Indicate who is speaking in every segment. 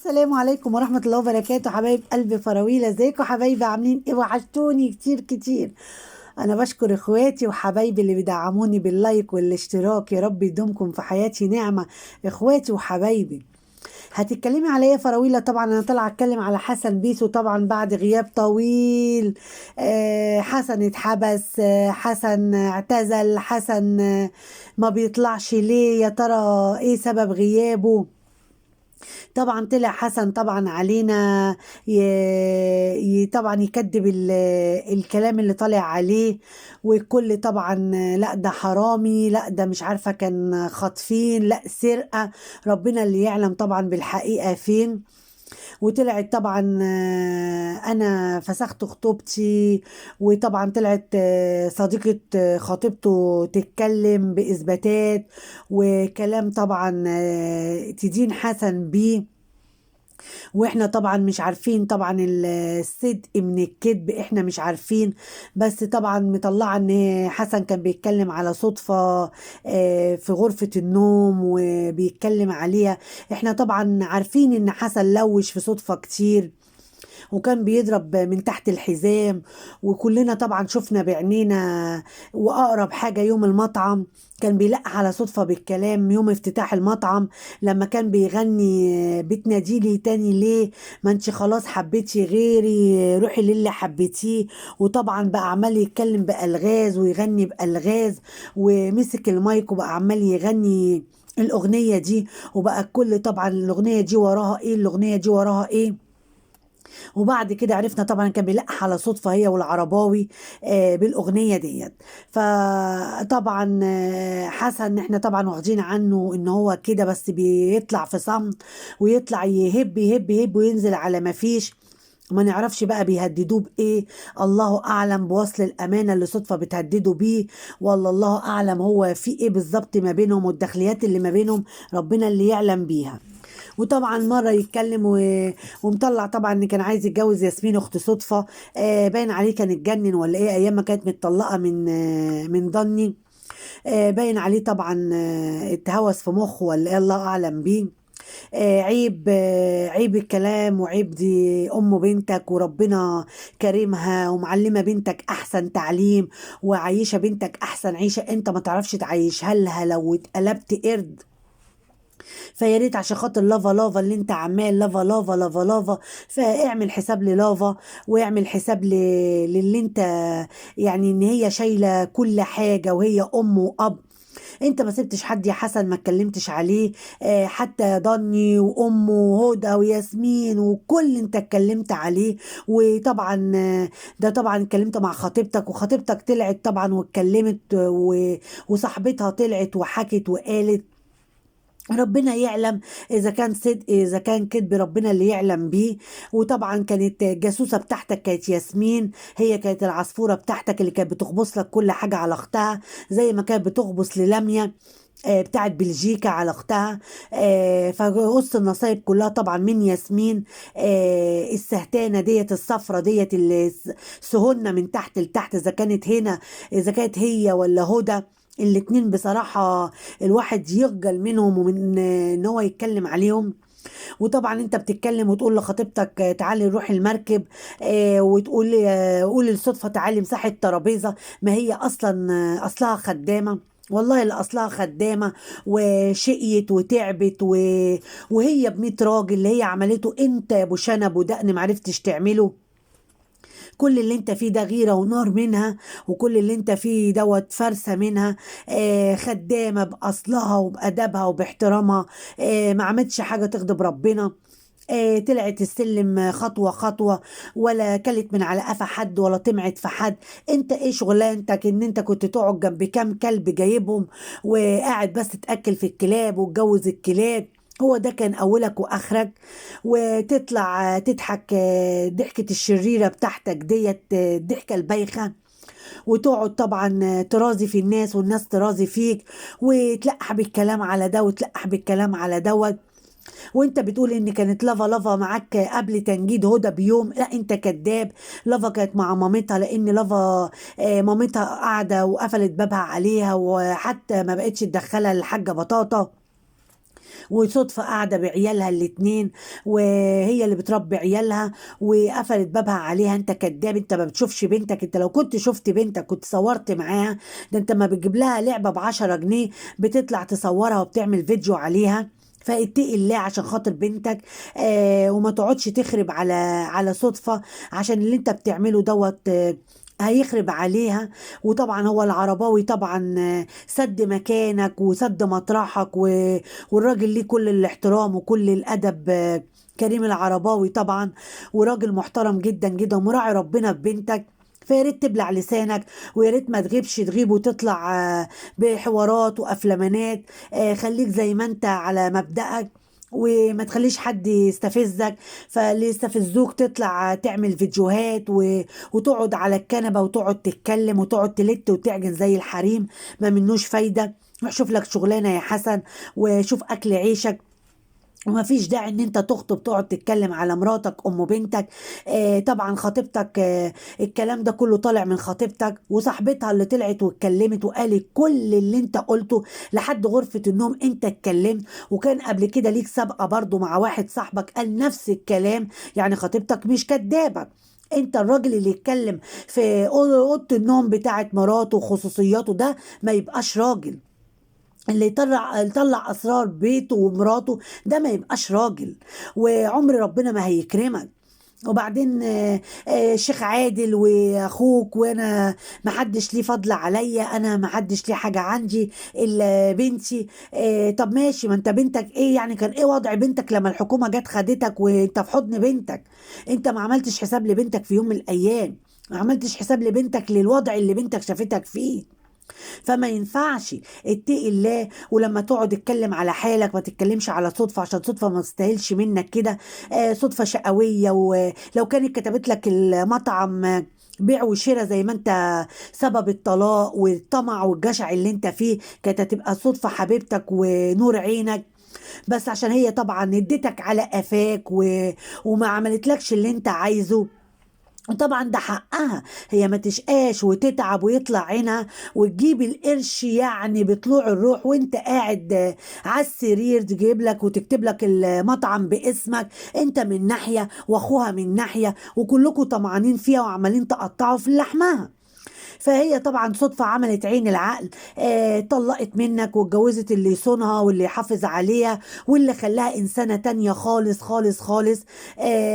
Speaker 1: السلام عليكم ورحمة الله وبركاته، حبايب قلبي فراويل. ازيكم حبايبي؟ عاملين ايه؟ وحشتوني كتير كتير. انا بشكر اخواتي وحبايبي اللي بيدعموني باللايك والاشتراك، يا رب يدومكم في حياتي نعمة. اخواتي وحبايبي، هتتكلمي على ايه يا فراويلة؟ طبعا انا طالعه اتكلم على حسن بيسو، طبعا بعد غياب طويل. حسن اتحبس، حسن اعتزل، حسن ما بيطلعش ليه؟ يا ترى ايه سبب غيابه؟ طبعا طلع حسن طبعا علينا، طبعا يكذب الكلام اللي طالع عليه. والكل طبعا لا ده حرامي، لا ده مش عارفة كان خاطفين، لا سرقة. ربنا اللي يعلم طبعا بالحقيقة فين. وطلعت طبعا انا فسخت خطوبتي. وطبعا طلعت صديقة خطيبته تتكلم باثباتات وكلام، طبعا تدين حسن بيه. واحنا طبعا مش عارفين طبعا الصدق من الكذب، احنا مش عارفين. بس طبعا مطلعه ان حسن كان بيتكلم على صدفة في غرفة النوم وبيتكلم عليها. احنا طبعا عارفين ان حسن لوش في صدفة كتير، وكان بيضرب من تحت الحزام. وكلنا طبعا شفنا بعينينا. واقرب حاجة يوم المطعم، كان بيلقح على صدفة بالكلام يوم افتتاح المطعم، لما كان بيغني بتناديلي تاني ليه؟ ما انت خلاص حبيتي غيري، روحي للي حبيتيه. وطبعا بقى عمال يتكلم بألغاز ويغني بألغاز، ومسك المايك وبقى عمال يغني الأغنية دي. وبقى الكل طبعا الأغنية دي وراها ايه، الأغنية دي وراها ايه. وبعد كده عرفنا طبعا كان بيلقح على صدفة هي والعرباوي بالأغنية ديت. فطبعا حسن احنا طبعا واخدين عنه ان هو كده بس بيطلع في صمت، ويطلع يهب يهب يهب وينزل على ما فيش. ما نعرفش بقى بيهددوه بإيه. الله أعلم بوصل الأمانة اللي صدفة بتهددوا بيه، والله الله أعلم هو في إيه بالظبط ما بينهم، والداخليات اللي ما بينهم ربنا اللي يعلم بيها. وطبعا مره يتكلم ومطلع طبعا ان كان عايز يتجوز ياسمين اخت صدفه. باين عليه كان اتجنن ولا ايه، ايام ما كانت متطلقه من ضني. باين عليه طبعا اتهوس في مخه ولا ايه، الله اعلم بيه. عيب، عيب الكلام، وعيب دي ام بنتك وربنا كريمها ومعلمه بنتك احسن تعليم، وعايشه بنتك احسن عيشه، انت ما تعرفش تعيشها لها لو اتقلبت قرد. فيا ريت عشان خاطر لافا لافا اللي انت عمال لافا لافا لافا لافا، فاعمل حساب للافا، واعمل حساب للي انت، يعني ان هي شايله كل حاجه وهي ام واب. انت ما سبتش حد يا حسن ما اتكلمتش عليه. حتى ضني وامه وهدى وياسمين وكل انت اتكلمت عليه. وطبعا ده طبعا اتكلمت مع خطيبتك، وخطيبتك طلعت طبعا واتكلمت وصاحبتها طلعت وحكت وقالت. ربنا يعلم اذا كان صدق اذا كان كذب، ربنا اللي يعلم بيه. وطبعا كانت الجاسوسه بتاعتك كانت ياسمين، هي كانت العصفوره بتاعتك اللي كانت بتخبص لك كل حاجه على اختها، زي ما كانت بتخبص للميا بتاعت بلجيكا على اختها. فقص النصايب كلها طبعا من ياسمين. السهتانه ديت الصفرة ديت اللي سهولنا من تحت لتحت، اذا كانت هنا، اذا كانت هي ولا هدى. الاتنين بصراحة الواحد يخجل منهم ومن ان هو يتكلم عليهم. وطبعا انت بتتكلم وتقول لخطيبتك تعالي نروح المركب، وتقول قول الصدفة تعالي مساحة ترابيزة. ما هي اصلا اصلها خدامة، والله اللي اصلها خدامه وشقيت وتعبت وهي بميت راجل اللي هي عملته، انت يا ابو شنب ودقن معرفتش تعمله. كل اللي انت فيه ده غيرة ونار منها، وكل اللي انت فيه دوت فرسة منها. خدامة بأصلها وبأدبها وباحترامها. ما عملتش حاجة تغضب ربنا. طلعت السلم خطوة خطوة، ولا كلت من على قفا حد ولا طمعت في حد. انت ايه شغلانتك؟ ان انت كنت تقعد جنب كام كلب جايبهم وقاعد بس تأكل في الكلاب وتجوز الكلاب. هو ده كان اولك واخرك. وتطلع تضحك ضحكة الشريرة بتاعتك ديت، الضحكة البايخة. وتقعد طبعا ترازي في الناس والناس ترازي فيك، وتلقح بالكلام على ده وتلقح بالكلام على دوت. وانت بتقول ان كانت لافا لافا معاك قبل تنجيد هدى بيوم، لا انت كذاب. لافا كانت مع مامتها، لان لافا مامتها قاعده وقفلت بابها عليها، وحتى ما بقتش تدخلها الحاجه بطاطا. وصدفة قاعدة بعيالها الاتنين، وهي اللي بتربي عيالها، وقفلت بابها عليها. انت كداب، انت ما بتشوفش بنتك. انت لو كنت شفت بنتك كنت صورت معاها. ده انت ما بتجيب لها لعبة ب10 جنيه بتطلع تصورها وبتعمل فيديو عليها. فاتقي الله عشان خاطر بنتك. وما تقعدش تخرب على صدفة، عشان اللي انت بتعمله دوت هيخرب عليها. وطبعا هو العرباوي طبعا سد مكانك وسد مطرحك، والراجل ليه كل الاحترام وكل الادب. كريم العرباوي طبعا، وراجل محترم جدا جدا ومراعي ربنا في بنتك. فيا ريت تبلع لسانك، ويا ريت ما تغيب وتطلع بحوارات وافلامانات. خليك زي ما انت على مبدأك، وما تخليش حد يستفزك. فاللي يستفزوك تطلع تعمل فيديوهات وتقعد على الكنبة وتقعد تتكلم وتقعد تلت وتعجن زي الحريم. ما منوش فايدة. روح شوف لك شغلانة يا حسن، وشوف أكل عيشك. وما فيش داعي ان انت تخطب تقعد تتكلم على مراتك ام بنتك. طبعا خطيبتك، الكلام ده كله طالع من خطيبتك وصاحبتها اللي طلعت واتكلمت وقالت كل اللي انت قلته لحد غرفة النوم. انت اتكلمت، وكان قبل كده ليك سابقة برضو مع واحد صاحبك قال نفس الكلام. يعني خطيبتك مش كدابة. انت الراجل اللي يتكلم في اوضه النوم بتاعت مراته وخصوصياته ده ما يبقاش راجل. اللي يطلع اسرار بيته ومراته ده ما يبقاش راجل، وعمر ربنا ما هيكرمك. وبعدين الشيخ عادل واخوك، وانا ما حدش ليه فضل عليا، انا ما حدش ليه حاجه عندي الا بنتي. طب ماشي، ما انت بنتك ايه يعني؟ كان ايه وضع بنتك لما الحكومه جت خدتك وانت في حضن بنتك؟ انت ما عملتش حساب لبنتك في يوم من الايام، ما عملتش حساب لبنتك للوضع اللي بنتك شافتك فيه. فما ينفعش. اتقي الله، ولما تقعد تتكلم على حالك ما تتكلمش على صدفة، عشان صدفة ما تستاهلش منك كده. صدفة شقوية. ولو كانت كتبت لك المطعم بيع وشراء زي ما انت سبب الطلاق والطمع والجشع اللي انت فيه، كانت هتبقى صدفة حبيبتك ونور عينك. بس عشان هي طبعا اديتك على قفاك وما عملتلكش اللي انت عايزه. وطبعا ده حقها، هي ما تشقاش وتتعب ويطلع عينها وتجيب القرش يعني بطلوع الروح، وانت قاعد على السرير تجيب لك وتكتب لك المطعم باسمك. انت من ناحية واخوها من ناحية، وكلكم طمعانين فيها وعمالين تقطعوا في لحمها. فهي طبعا صدفة عملت عين العقل. طلقت منك واتجوزت اللي يصونها واللي يحافظ عليها واللي خلاها إنسانة تانية خالص خالص خالص.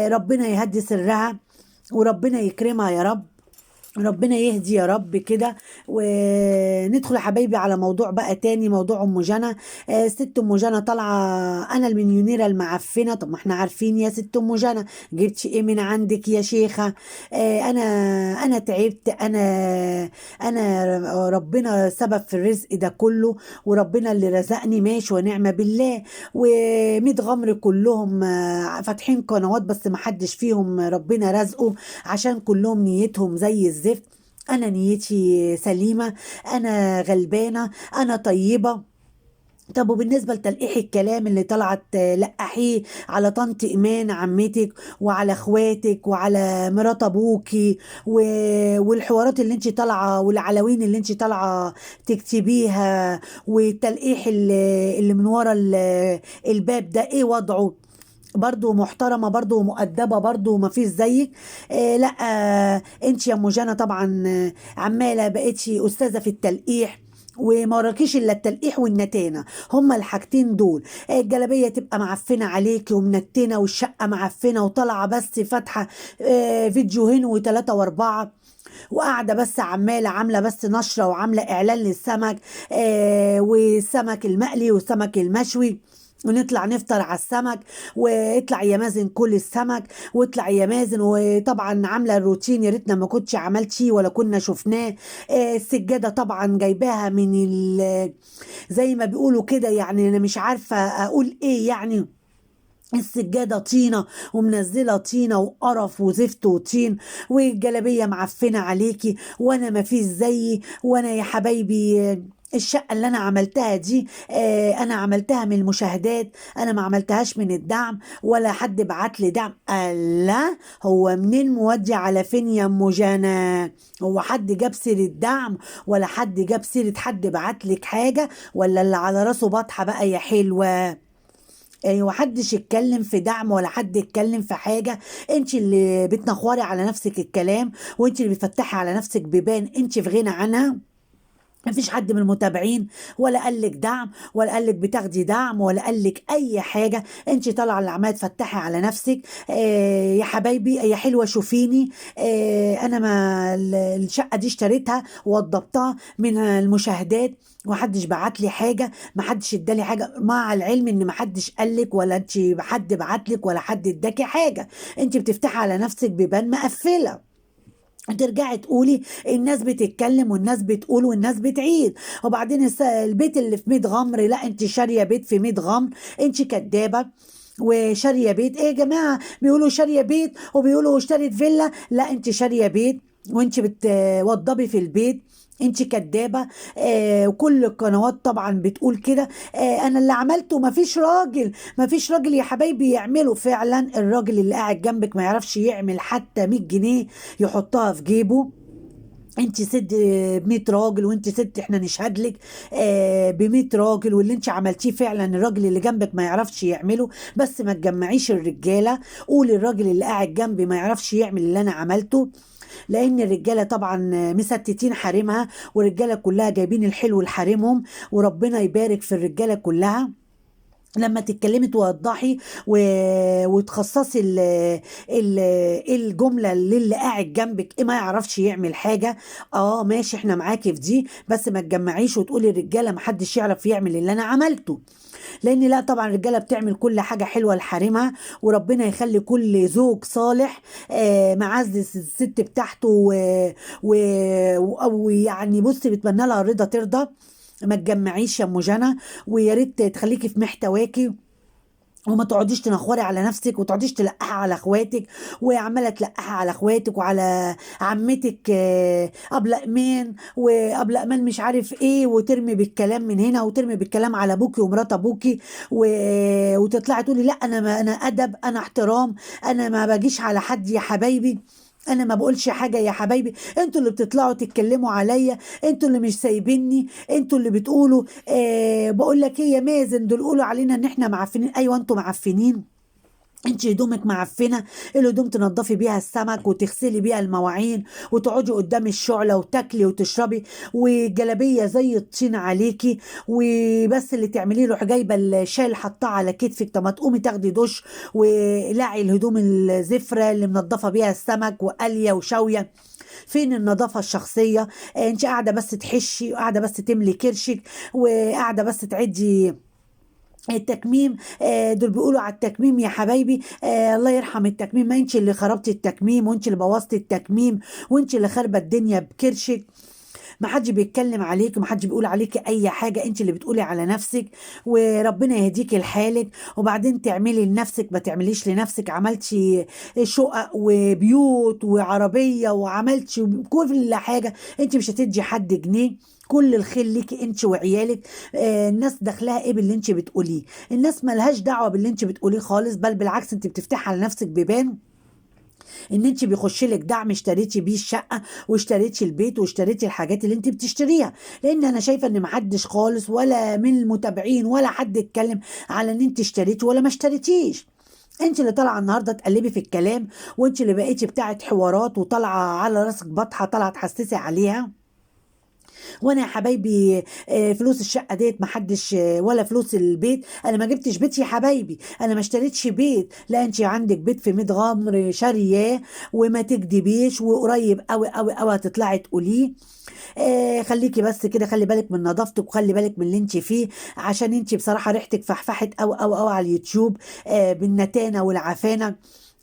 Speaker 1: ربنا يهدي سرها وربنا يكرمها يا رب. ربنا يهدي يا رب كده. وندخل يا حبايبي على موضوع بقى تاني، موضوع ام جنى. ست ام جنى طالعه انا المليونيره المعفنه. طب ما احنا عارفين يا ست ام جنى، جبتي ايه من عندك يا شيخه؟ انا تعبت. انا ربنا سبب في الرزق ده كله، وربنا اللي رزقني ماشي ونعم بالله. وميت غمر كلهم فاتحين قنوات بس ما حدش فيهم ربنا رزقه، عشان كلهم نيتهم زي الزفت. انا نيتي سليمة، انا غلبانة، انا طيبة. طب وبالنسبة لتلقيح الكلام اللي طلعت لقحيه على طنط إيمان عمتك وعلى اخواتك وعلى مرات ابوكي والحوارات اللي انت طالعة والعناوين اللي انت طالعة تكتبيها، والتلقيح اللي من ورا الباب ده، ايه وضعه؟ برضو محترمة برضو ومؤدبة برضو وما فيش زيك. لا. انت يا ام جنى طبعا عمالة بقيتي أستاذة في التلقيح، وما وراكيش الا التلقيح والنتانه. هما الحاجتين دول. الجلابيه تبقى معفنه عليكي ومنتنه، والشقه معفنه وطالعه بس فاتحه فيديوهين وثلاثه واربعه، وقاعده بس عماله عامله بس نشره وعامله اعلان للسمك. والسمك المقلي والسمك المشوي، ونطلع نفطر على السمك، واطلع يا مازن كل السمك، واطلع يا مازن. وطبعا عامله الروتين، يا ريتنا ما كنتش عملتي ولا كنا شفناه. السجاده طبعا جايباها من زي ما بيقولوا كده، يعني انا مش عارفه اقول ايه يعني. السجادة طينة ومنزلة طينة وقرف وزفت وطين، والجلابية معفنة عليكي، وانا ما فيش زيي. وانا يا حبايبي الشقة اللي انا عملتها دي انا عملتها من المشاهدات، انا ما عملتهاش من الدعم ولا حد بعت لي دعم. لا، هو منين مودي على فين يا ام جانا؟ هو حد جاب سيرة دعم ولا حد جاب سيرة حد بعت لك حاجة؟ ولا اللي على راسه بطحة بقى يا حلوة؟ محدش يتكلم في دعم ولا حد يتكلم في حاجة. انت اللي بتنخوري على نفسك الكلام، وانت اللي بتفتحي على نفسك بيبان انت في غنى عنها. مفيش حد من المتابعين ولا قالك دعم ولا قالك بتاخدي دعم ولا قالك اي حاجه. انت طالعه اللي عماله تفتحي على نفسك. يا حبايبي يا حلوه شوفيني، انا ما الشقه دي اشتريتها ووضبتها من المشاهدات، ومحدش بعت لي حاجه، محدش ادالي حاجه، مع العلم ان محدش قالك ولا انت حد بعت لك ولا حد اداكي حاجه. انت بتفتحي على نفسك بيبان مقفله، ترجعي تقولي الناس بتتكلم والناس بتقول والناس بتعيد. وبعدين البيت اللي في ميت غمر، لا انت شاريه بيت في ميت غمر، انت كدابه. وشاريه بيت ايه يا جماعه؟ بيقولوا شاريه بيت وبيقولوا اشتريت فيلا، لا انت شاريه بيت وانت بتوضبي في البيت، انت كدابه. وكل القنوات طبعا بتقول كده. انا اللي عملته، مفيش راجل، مفيش راجل يا حبايبي يعمله. فعلا الراجل اللي قاعد جنبك ما يعرفش يعمل حتى 100 جنيه يحطها في جيبه. انت ست ب 100 راجل، وانت ست احنا نشهد لك ب 100 راجل، واللي انت عملتيه فعلا الراجل اللي جنبك ما يعرفش يعمله. بس ما تجمعيش الرجاله، قولي الراجل اللي قاعد جنبي ما يعرفش يعمل اللي انا عملته. لان الرجاله طبعا مستتين حارمها، والرجاله كلها جايبين الحلو لحارمهم، وربنا يبارك في الرجاله كلها. لما تتكلمي توضحي وتخصصي الجمله للي قاعد جنبك ما يعرفش يعمل حاجه. اه ماشي احنا معاكي في دي، بس ما تجمعيش وتقولي الرجاله ما حدش يعرف يعمل اللي انا عملته. لان لا طبعا الرجاله بتعمل كل حاجه حلوه لحارمها، وربنا يخلي كل زوج صالح معزز الست بتاعته ويعني بصي بتمنى لها الرضا ترضى. ما تجمعيش يا ام جنى، ويا ريت تخليكي في محتواكي، وما تقعديش تنخوري على نفسك وتقعديش تلقحي على اخواتك، وعماله تلقحي على اخواتك وعلى عمتك ابله ايمان وابله ايمان مش عارف ايه، وترمي بالكلام من هنا وترمي بالكلام على ابوكي ومرات ابوكي وتطلعي تقولي لا انا ما انا ادب انا احترام، انا ما باجيش على حد يا حبايبي، انا ما بقولش حاجه يا حبايبي. انتوا اللي بتطلعوا تتكلموا عليا، انتوا اللي مش سايبيني، انتوا اللي بتقولوا بقول لك ايه يا مازن، دول يقولوا علينا ان احنا معفنين. ايوه انتوا معفنين، انت هدومك معفنه، الهدوم تنضفي بيها السمك وتغسلي بيها المواعين وتقعدي قدام الشعله وتاكلي وتشربي، والجلابيه زي الطين عليكي، وبس اللي تعمليه روح جايبه الشال حطاه على كتفك. طب ما تقومي تاخدي دش ولاعي الهدوم الزفره اللي منضفه بيها السمك وقاليه وشاويه. فين النظافه الشخصيه؟ انت قاعده بس تحشي، وقاعده بس تملي كرشك، وقاعده بس تعدي التكميم. دول بيقولوا على التكميم يا حبايبي الله يرحم التكميم، ما انت اللي خربتي التكميم وانت اللي بوظتي التكميم وانت اللي خربت الدنيا بكرشك. ما حدش بيتكلم عليك وما حدش بيقول عليك اي حاجه، انت اللي بتقولي على نفسك، وربنا يهديكي لحالك. وبعدين تعملي لنفسك ما تعمليش لنفسك. عملتي شقق وبيوت وعربيه وعملتي كل حاجه، انت مش هتدي حد جنيه. كل الخير ليكي انت وعيالك. الناس داخلها ايه باللي انت بتقوليه؟ الناس ملهاش دعوه باللي انت بتقوليه خالص، بل بالعكس انت بتفتحي على نفسك بيبان ان انت بيخش لك دعم، اشتريتي بيه الشقه واشتريتي البيت واشتريتي الحاجات اللي انت بتشتريها. لان انا شايفه ان محدش خالص ولا من المتابعين ولا حد اتكلم على ان انت اشتريتي ولا ما اشتريتيش. انت اللي طالعه النهارده تقلبي في الكلام، وانت اللي بقيتي بتاعت حوارات وطالعه على راسك بطحه طالعه تحسسي عليها. وانا يا حبايبي فلوس الشقه ديت ما حدش ولا فلوس البيت، انا ما جبتش بيت يا حبايبي، انا ما اشتريتش بيت. لا انت عندك بيت في ميت غمر شارياه وما تكدبيش، وقريب قوي قوي قوي هتطلعي تقوليه. خليكي بس كده، خلي بالك من نظافتك وخلي بالك من اللي انت فيه، عشان انت بصراحه ريحتك فحفحت قوي قوي قوي على اليوتيوب بالنتانه والعفانه.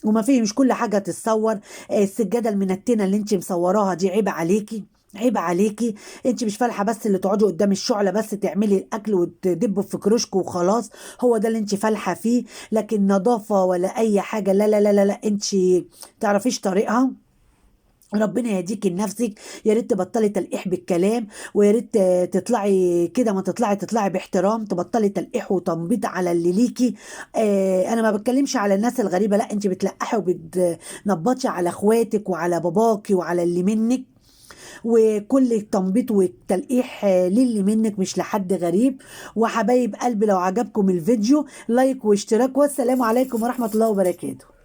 Speaker 1: وما فيه مش كل حاجه تتصور. السجاده المنتنه اللي انت مصوراها دي عيب عليكي، عيب عليكي. انت مش فالحه بس اللي تقعدي قدام الشعله بس تعملي الاكل وتدبوا في كروشك وخلاص، هو ده اللي انت فالحه فيه. لكن نظافه ولا اي حاجه لا لا لا لا, لا. انت تعرفيش طريقها. ربنا يهديكي لنفسك. يا ريت تبطلي تلقيح بالكلام، ويا ريت تطلعي كده، ما تطلعي باحترام، تبطلي تلقيح وتنبيط على اللي ليكي. انا ما بتكلمش على الناس الغريبه، لا انت بتلقحي وبتنبطي على اخواتك وعلى باباكي وعلى اللي منك. وكل التنبيط والتلقيح للي منك مش لحد غريب. وحبايب قلبي لو عجبكم الفيديو لايك واشتراك، والسلام عليكم ورحمة الله وبركاته.